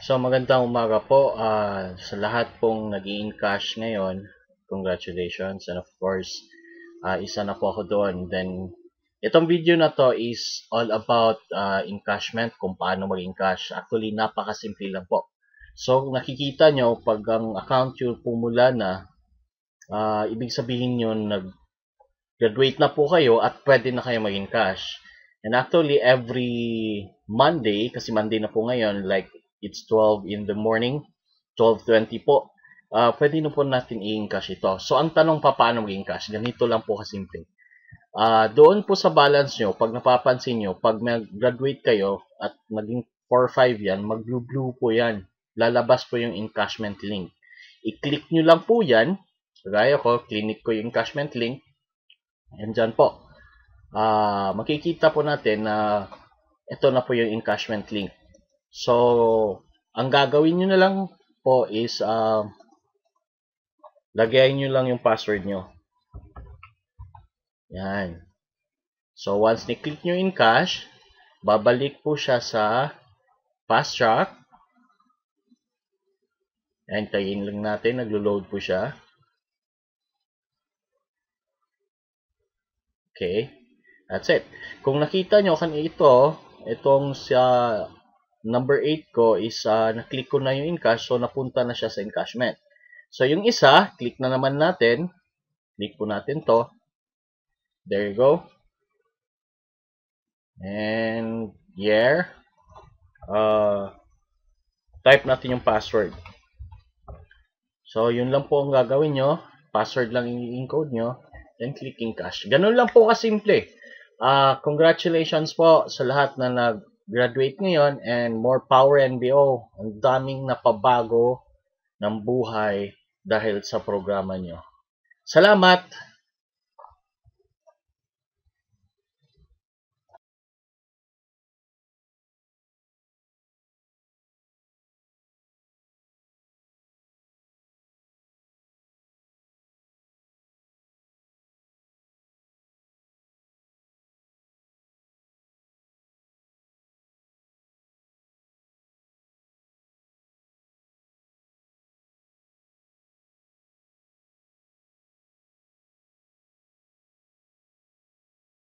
So magandang umaga po sa lahat pong nag-i-encash ngayon. Congratulations, and of course, isa na po ako doon. Then itong video na to is all about encashment, kung paano mag-encash. Actually, napakasimple lang po. So nakikita nyo pag ang account yung pumula na, ibig sabihin yun nag-graduate na po kayo at pwede na kayo mag-encash. And actually, every Monday, kasi Monday na po ngayon, like it's 12 in the morning, 12:20 po, pwede na po natin i-encash ito. So, ang tanong pa, paano mag-encash? Ganito lang po kasimple. Doon po sa balance nyo, pag napapansin nyo, pag mag-graduate kayo at naging 4-5 yan, mag-blue-blue po yan. Lalabas po yung encashment link. I-click nyo lang po yan. Kagaya ko, clinic ko yung encashment link. And dyan po. Makikita po natin na ito na po yung encashment link. So, ang gagawin nyo na lang po is lagay nyo lang yung password nyo. Yan. So, once ni-click nyo encash, babalik po siya sa fast track. Antayin lang natin, naglo-load po siya. Okay. That's it. Kung nakita nyo kanina itong sa number 8 ko is na-click ko na yung encash, so napunta na siya sa encashment. So yung isa, click na naman natin. Click po natin to. There you go. And here, type natin yung password. So yun lang po ang gagawin nyo. Password lang i-encode nyo. Then click encash. Ganun lang po kasimple. Congratulations po sa lahat na nag-graduate ngayon, and more power NBO. Ang daming napabago ng buhay dahil sa programa nyo. Salamat!